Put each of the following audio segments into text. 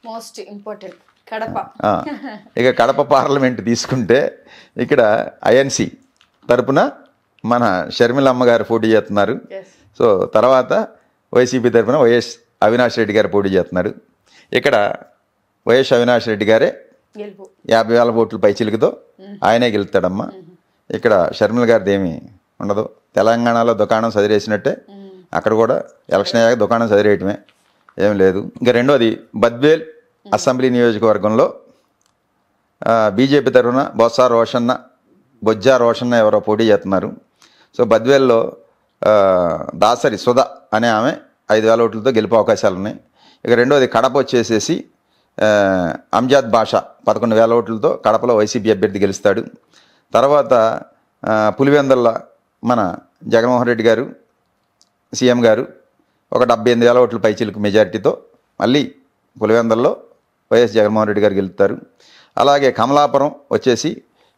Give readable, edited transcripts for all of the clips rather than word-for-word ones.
Most important Kadapa. ఇక Kadapa parliament తీసుకుంటే ఇక్కడ ఐఎన్సి తరపున మన షర్మిలమ్మ గారు పోటీ చేస్తున్నారు. సో తర్వాత వైసీపీ తరపున వైఎస్ అవినాష్ రెడ్డి గారు పోటీ చేస్తున్నారు. ఇక్కడ వైఎస్ అవినాష్ రెడ్డి గారే 50,000 ఓట్లు పైచిలుకుతో ఆయనే గెలుస్తాడమ్మా. ఇక్కడ షర్మిల గారిది ఏమీ ఉండదు. తెలంగాణలో దుకాణం సదిరేసినట్టే అక్కడ కూడా ఎలక్షన్ అయ్యాక దుకాణం సదిరేయటమే, ఏం లేదు. ఇంకా రెండోది బద్వేల్ అసెంబ్లీ నియోజకవర్గంలో బీజేపీ తరఫున బొజ్జా రోషన్న ఎవరో పోటీ చేస్తున్నారు. సో బద్వేల్లో దాసరి సుధ అనే ఆమె 5,000 ఓట్లతో గెలిపే అవకాశాలు ఉన్నాయి. ఇక రెండోది కడప వచ్చేసేసి అంజాద్ బాషా 11,000 ఓట్లతో కడపలో వైసీపీ అభ్యర్థి గెలుస్తాడు. తర్వాత పులివెందల్లో మన జగన్మోహన్ రెడ్డి గారు సీఎం గారు ఒక 78,000 ఓట్ల పైచిలకు మెజారిటీతో మళ్ళీ పులివెందల్లో వైఎస్ జగన్మోహన్ రెడ్డి గారు గెలుస్తారు. అలాగే కమలాపురం వచ్చేసి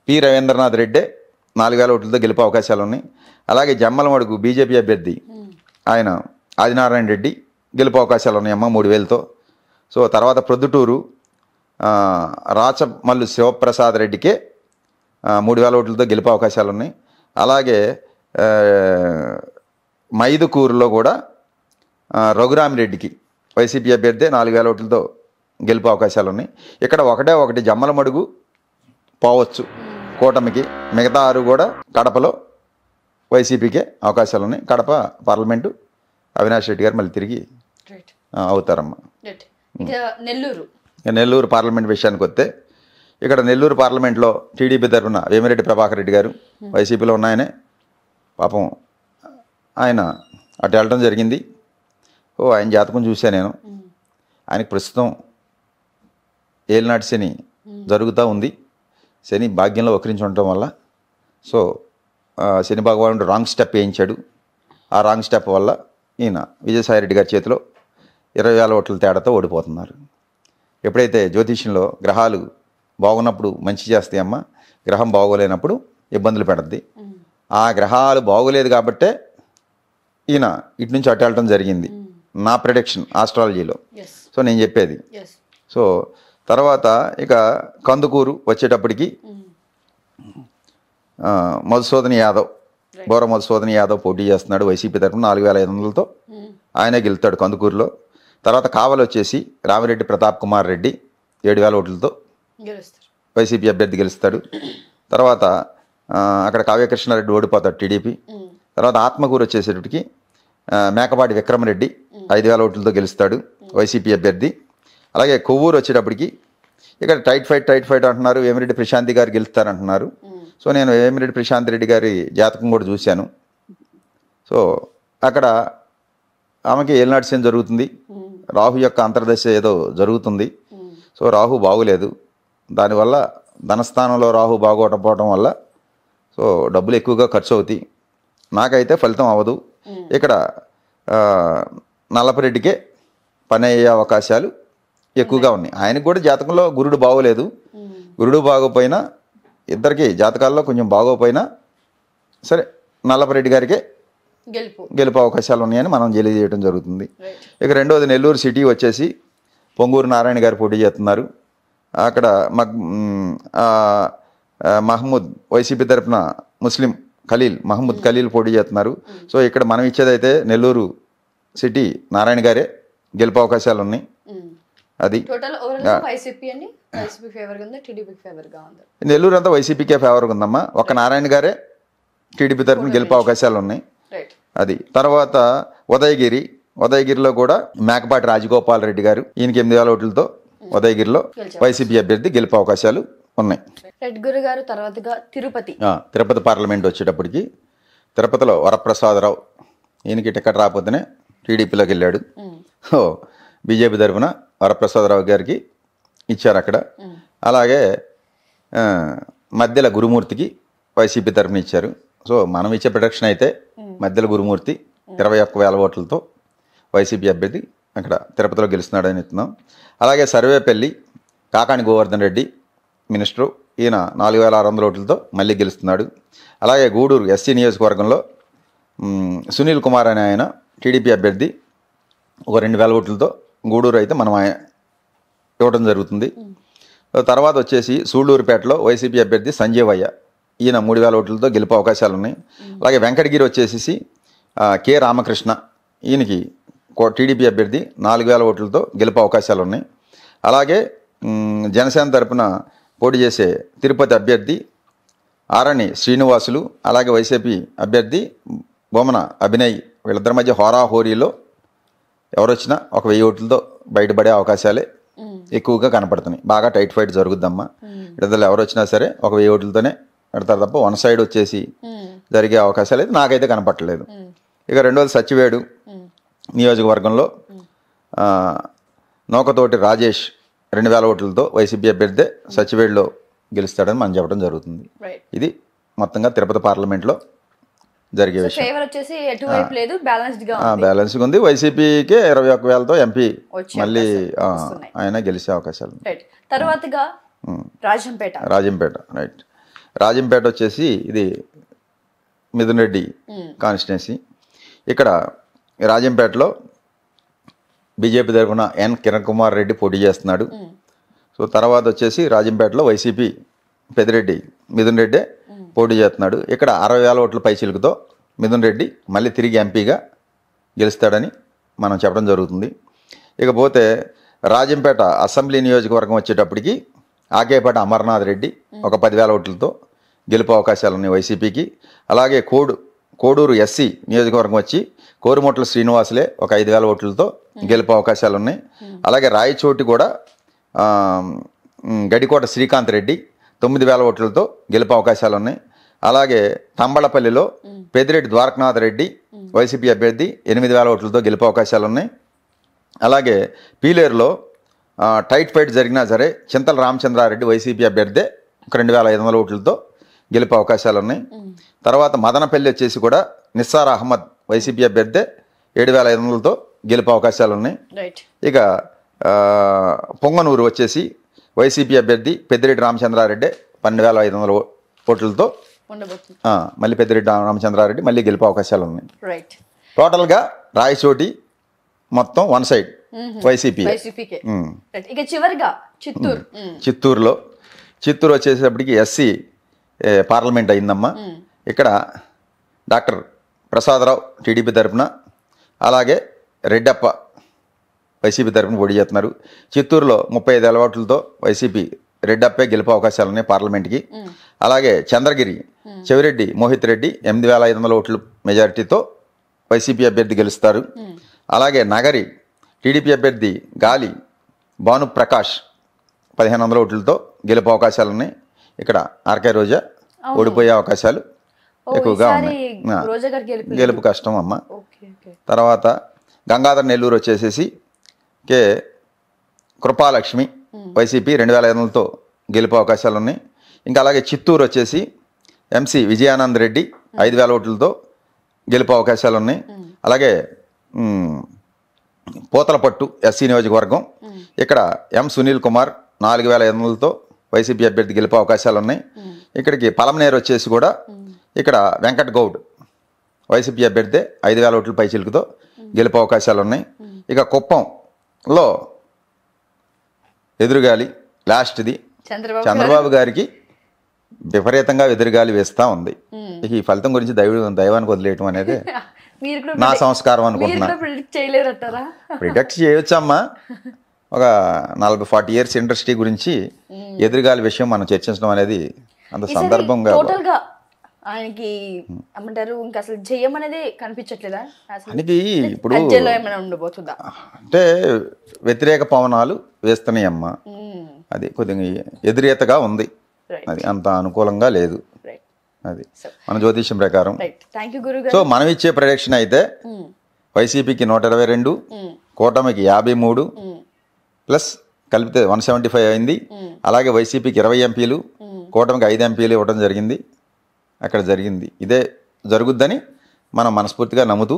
పి రవీంద్రనాథ్ రెడ్డే 4,000 ఓట్లతో గెలిపే అవకాశాలు ఉన్నాయి. అలాగే జమ్మలమడుగు బీజేపీ అభ్యర్థి ఆయన ఆదినారాయణ రెడ్డి గెలుపు అవకాశాలు ఉన్నాయమ్మ 3,000తో. సో తర్వాత ప్రొద్దుటూరు రాచమల్లు శివప్రసాద్ రెడ్డికే 3,000 ఓట్లతో గెలిపే అవకాశాలు ఉన్నాయి. అలాగే మైదుకూరులో కూడా రఘురామిరెడ్డికి వైసీపీ అభ్యర్థి 4,000 ఓట్లతో గెలిపే అవకాశాలు ఉన్నాయి. ఇక్కడ ఒకటి జమ్మలమడుగు పోవచ్చు కూటమికి, మిగతా 6 కూడా కడపలో వైసీపీకే అవకాశాలు ఉన్నాయి. కడప పార్లమెంటు అవినాష్ రెడ్డి గారు మళ్ళీ తిరిగి అవుతారమ్మా. నెల్లూరు పార్లమెంట్ విషయానికి వస్తే ఇక్కడ నెల్లూరు పార్లమెంట్లో టీడీపీ తరఫున వేమిరెడ్డి ప్రభాకర్ రెడ్డి గారు వైసీపీలో ఉన్నాయనే పాపం ఆయన అటు వెళ్ళడం జరిగింది. ఆయన జాతకం చూసా నేను. ఆయనకు ప్రస్తుతం ఏలినాటి శని జరుగుతూ ఉంది. శని భాగ్యంలో వక్రించి ఉండటం వల్ల సో శని భగవానుడు రాంగ్ స్టెప్ వేయించాడు. ఆ రాంగ్ స్టెప్ వల్ల ఈయన విజయసాయిరెడ్డి గారి చేతిలో 20,000 ఓట్ల తేడాతో ఓడిపోతున్నారు. ఎప్పుడైతే జ్యోతిష్యంలో గ్రహాలు బాగున్నప్పుడు మంచి చేస్తాయమ్మా, గ్రహం బాగోలేనప్పుడు ఇబ్బందులు పెడద్ది. ఆ గ్రహాలు బాగోలేదు కాబట్టే ఈయన ఇటు నుంచి అటు వెళ్ళటం జరిగింది, నా ప్రెడిక్షన్ ఆస్ట్రాలజీలో. సో నేను చెప్పేది. సో తర్వాత ఇక కందుకూరు వచ్చేటప్పటికి మధుసూదన్ యాదవ్, బోర మధుసూదన్ యాదవ్ పోటీ చేస్తున్నాడు వైసీపీ తరఫున 4,500తో ఆయనే గెలుస్తాడు కందుకూరులో. తర్వాత కావలి వచ్చేసి రామిరెడ్డి ప్రతాప్ కుమార్ రెడ్డి 7,000 ఓట్లతో వైసీపీ అభ్యర్థి గెలుస్తాడు. తర్వాత అక్కడ కావ్యకృష్ణారెడ్డి ఓడిపోతాడు టీడీపీ. తర్వాత ఆత్మకూరు వచ్చేసేటప్పటికి మేకపాటి విక్రమరెడ్డి 5,000 ఓట్లతో గెలుస్తాడు వైసీపీ అభ్యర్థి. అలాగే కొవ్వూరు వచ్చేటప్పటికి ఇక్కడ టైట్ ఫైట్ అంటున్నారు, వేమిరెడ్డి ప్రశాంతి గారు గెలుస్తారంటున్నారు. సో నేను వేమిరెడ్డి ప్రశాంత్ రెడ్డి గారి జాతకం కూడా చూశాను. సో అక్కడ ఆమెకి ఏలినాటి శని జరుగుతుంది, రాహు యొక్క అంతర్దశ ఏదో జరుగుతుంది. సో రాహు బాగులేదు, దానివల్ల ధనస్థానంలో రాహు బాగోకపోవడం వల్ల సో డబ్బులు ఎక్కువగా ఖర్చు అవుతాయి. నాకైతే ఫలితం అవ్వదు. ఇక్కడ నల్లపరెడ్డికే పని అయ్యే అవకాశాలు ఎక్కువగా ఉన్నాయి. ఆయనకు కూడా జాతకంలో గురుడు బాగోలేదు. గురుడు బాగోపోయినా ఇద్దరికి జాతకాల్లో కొంచెం బాగోపోయినా సరే నల్లపరెడ్డి గారికే గెలుపు అవకాశాలు ఉన్నాయని మనం తెలియజేయడం జరుగుతుంది. ఇక రెండోది నెల్లూరు సిటీ వచ్చేసి పొంగూరు నారాయణ గారు పోటీ చేస్తున్నారు. అక్కడ మహమ్మద్ వైసీపీ తరఫున ముస్లిం మహమ్మద్ ఖలీల్ పోటీ చేస్తున్నారు. సో ఇక్కడ మనం ఇచ్చేదైతే నెల్లూరు సిటీ నారాయణ గారే గెలుపు అవకాశాలు ఉన్నాయి. అది నెల్లూరు అంతా వైసీపీకే ఫేవర్గా ఉందమ్మా. ఒక నారాయణ గారే టీడీపీ తరఫున గెలుపు అవకాశాలు ఉన్నాయి. అది తర్వాత ఉదయగిరిలో కూడా మేకపాటి రాజగోపాల్ రెడ్డి గారు, ఈయనకి 8,000 ఓట్లతో ఉదయగిరిలో వైసీపీ అభ్యర్థి గెలుపు అవకాశాలు ఉన్నాయి. తిరుపతి పార్లమెంట్ వచ్చేటప్పటికి తిరుపతిలో వరప్రసాదరావు, ఈయనకి టికెట్ రాకపోతేనే టీడీపీలోకి వెళ్ళాడు. బీజేపీ తరఫున వరప్రసాదరావు గారికి ఇచ్చారు అక్కడ. అలాగే మధ్యల గురుమూర్తికి వైసీపీ తరఫున ఇచ్చారు. సో మనం ఇచ్చే ప్రొడక్షన్ అయితే మధ్యల గురుమూర్తి 21,000 ఓట్లతో వైసీపీ అభ్యర్థి అక్కడ తిరుపతిలో గెలుస్తున్నాడని ఇస్తున్నాం. అలాగే సర్వేపల్లి కాకాని గోవర్ధన్ రెడ్డి మినిస్టరు, ఈయన 4,600 ఓట్లతో మళ్ళీ గెలుస్తున్నాడు. అలాగే గూడూరు ఎస్సీ నియోజకవర్గంలో సునీల్ కుమార్ అనే ఆయన టీడీపీ అభ్యర్థి ఒక 2,000 ఓట్లతో గూడూరు అయితే మనం ఇవ్వడం జరుగుతుంది. తర్వాత వచ్చేసి సూళ్ళూరుపేటలో వైసీపీ అభ్యర్థి సంజీవయ్య, ఈయన 3000 ఓట్లతో గెలుపు అవకాశాలు ఉన్నాయి. అలాగే వెంకటగిరి వచ్చేసి కె రామకృష్ణ, ఈయనకి టీడీపీ అభ్యర్థి 4000 ఓట్లతో గెలుపు అవకాశాలు ఉన్నాయి. అలాగే జనసేన తరపున పోటీ చేసే తిరుపతి అభ్యర్థి ఆరణి శ్రీనివాసులు, అలాగే వైసీపీ అభ్యర్థి బొమ్మన అభినయ్, వీళ్ళిద్దరి మధ్య హోరాహోరీలో ఎవరొచ్చినా 1000 ఓట్లతో బయటపడే అవకాశాలే ఎక్కువగా కనపడుతున్నాయి. బాగా టైట్ ఫైట్ జరుగుద్దమ్మా. ఇద్దరు ఎవరు వచ్చినా సరే 1000 ఓట్లతోనే పెడతారు తప్ప వన్ సైడ్ వచ్చేసి జరిగే అవకాశాలు అయితే నాకైతే కనపట్టలేదు. ఇక రెండోది సచివేడు నియోజకవర్గంలో నూకతోటి రాజేష్ 2000 ఓట్లతో వైసీపీ అభ్యర్థి సచివేడులో గెలుస్తాడని మనం చెప్పడం జరుగుతుంది. ఇది మొత్తంగా తిరుపతి పార్లమెంట్లో జరిగే విషయం. బ్యాలెన్స్గా ఉంది. వైసీపీకే 21,000తో ఎంపీ మళ్ళీ ఆయన గెలిచే అవకాశాలు. రాజంపేట రైట్. రాజంపేట వచ్చేసి ఇది మిథున్ రెడ్డి కాన్స్టిట్యున్సీ. ఇక్కడ రాజంపేటలో బీజేపీ తరఫున ఎన్ కిరణ్ కుమార్ రెడ్డి పోటీ చేస్తున్నాడు. సో తర్వాత వచ్చేసి రాజంపేటలో వైసీపీ పెద్దిరెడ్డి మిథున్ రెడ్డి పోటీ చేస్తున్నాడు. ఇక్కడ 60,000 ఓట్ల పైచిలుకుతో మిథున్ రెడ్డి మళ్ళీ తిరిగి ఎంపీగా గెలుస్తాడని మనం చెప్పడం జరుగుతుంది. ఇకపోతే రాజంపేట అసెంబ్లీ నియోజకవర్గం వచ్చేటప్పటికి ఆకేపేట అమర్నాథ్ రెడ్డి 10,000 ఓట్లతో గెలుపు అవకాశాలు ఉన్నాయి వైసీపీకి. అలాగే కోడూరు ఎస్సీ నియోజకవర్గం వచ్చి కోరుమొట్ల శ్రీనివాసులే 5,000 ఓట్లతో గెలుపు అవకాశాలు ఉన్నాయి. అలాగే రాయచోటి కూడా గడికోట శ్రీకాంత్ రెడ్డి 9,000 ఓట్లతో గెలుపు అవకాశాలు ఉన్నాయి. అలాగే తంబళపల్లిలో పెద్దిరెడ్డి ద్వారకనాథ్ రెడ్డి వైసీపీ అభ్యర్థి 8,000 ఓట్లతో గెలుపు అవకాశాలు ఉన్నాయి. అలాగే పీలేరులో టైట్ ఫైట్ జరిగినా సరే చింతల రామచంద్రారెడ్డి వైసీపీ అభ్యర్థి 2,500 ఓట్లతో గెలుపు అవకాశాలు ఉన్నాయి. తర్వాత మదనపల్లి వచ్చేసి కూడా నిస్సార్ అహ్మద్ వైసీపీ అభ్యర్థి 7,500తో గెలుపు అవకాశాలు ఉన్నాయి. ఇక పొంగనూరు వచ్చేసి వైసీపీ అభ్యర్థి పెద్దిరెడ్డి రామచంద్రారెడ్డి 12,500 ఓట్లతో మళ్ళీ పెద్దిరెడ్డి రామచంద్రారెడ్డి మళ్ళీ గెలుపు అవకాశాలు ఉన్నాయి. టోటల్గా రాయచోటి మొత్తం వన్ సైడ్ వైసీపీ. చిత్తూరు వచ్చేసేపటికి ఎస్సీ పార్లమెంట్ అయిందమ్మా. ఇక్కడ డాక్టర్ ప్రసాదరావు టీడీపీ తరఫున, అలాగే రెడ్డప్ప వైసీపీ తరఫున పోటీ చేస్తున్నారు. చిత్తూరులో 35,000 ఓట్లతో వైసీపీ రెడ్డప్పే గెలుపు అవకాశాలు ఉన్నాయి పార్లమెంట్కి. అలాగే చంద్రగిరి చెవిరెడ్డి మోహిత్ రెడ్డి 8,500 ఓట్ల మెజారిటీతో వైసీపీ అభ్యర్థి గెలుస్తారు. అలాగే నగరి టీడీపీ అభ్యర్థి గాలి భానుప్రకాష్ 1,500 ఓట్లతో గెలుపు అవకాశాలు ఉన్నాయి. ఇక్కడ ఆర్కే రోజా ఓడిపోయే అవకాశాలు ఎక్కువగా ఉన్నాయి. గెలుపు కష్టం అమ్మ. తర్వాత గంగాధర్ నెల్లూరు వచ్చేసేసి కే కృపాలక్ష్మి వైసీపీ 2,500తో గెలుపు అవకాశాలు ఉన్నాయి. ఇంకా అలాగే చిత్తూరు వచ్చేసి ఎంసీ విజయానంద్ రెడ్డి 5,000 ఓట్లతో గెలుపు అవకాశాలు ఉన్నాయి. అలాగే పోతలపట్టు ఎస్సీ నియోజకవర్గం, ఇక్కడ ఎం సునీల్ కుమార్ 4,500తో వైసీపీ అభ్యర్థి గెలుపు అవకాశాలు ఉన్నాయి. ఇక్కడికి పలమనేరు వచ్చేసి కూడా ఇక్కడ వెంకట్ గౌడ్ వైసీపీ అభ్యర్థి 5,000 ఓట్ల పైచిలుకుతో గెలుపు అవకాశాలు ఉన్నాయి. ఇక కుప్పంలో ఎదురుగాలి లాస్ట్ది చంద్రబాబు గారికి విపరీతంగా ఎదురుగాలి వేస్తూ ఉంది. ఇక ఈ ఫలితం గురించి దైవానికి వదిలేయటం అనేది నా సంస్కారం అనుకుంటున్నా. ప్రిడిక్ట్ చేయొచ్చమ్మా. ఒక 40-40 ఇయర్స్ ఇండస్ట్రీ గురించి ఎదురుగాలి విషయం మనం చర్చించడం అనేది అంత సందర్భంగా ఆయనకి ఏమంటారు, ఇంకా అసలు జయం అనేది కనిపించట్లేదా? ఆయనకి ఇప్పుడు అంటే వ్యతిరేక పవనాలు వేస్తున్నాయమ్మా. అది కొద్దిగా ఎదురేతగా ఉంది, అది అంత అనుకూలంగా లేదు. అది మన జ్యోతిష్యం ప్రకారం. సో మనం ఇచ్చే ప్రొడిక్షన్ అయితే వైసీపీకి 122, కూటమికి 53 ప్లస్ కలిపితే 175 అయింది. అలాగే వైసీపీకి 20 ఎంపీలు, కూటమికి 5 ఎంపీలు ఇవ్వడం జరిగింది. అక్కడ జరిగింది ఇదే జరుగుద్దని మనం మనస్ఫూర్తిగా నమ్ముతూ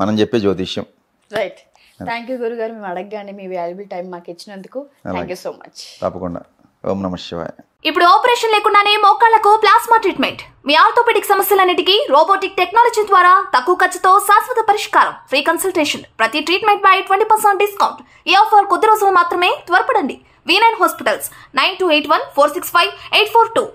మనం చెప్పే జ్యోతిష్యం. రైట్. థ్యాంక్ యూ గురుగారు, మేము అడగగానే మీ వాల్యుబుల్ టైం మాకు ఇచ్చినందుకు థ్యాంక్ యూ సో మచ్. తప్పకుండా. ఓం నమః శివాయ. ఇప్పుడు ఆపరేషన్ లేకుండానే మోకాళ్లకు ప్లాస్మా ట్రీట్మెంట్. మీ ఆర్థోపెడిక్ సమస్యలన్నిటికీ రోబోటిక్ టెక్నాలజీ ద్వారా తక్కువ ఖర్చుతో శాశ్వత పరిష్కారం. Free consultation. ప్రతి ట్రీట్మెంట్ పై 20% డిస్కౌంట్. ఈ ఆఫర్ కొద్ది రోజులు మాత్రమే. త్వరపడండి. V9 Hospitals 9281465842.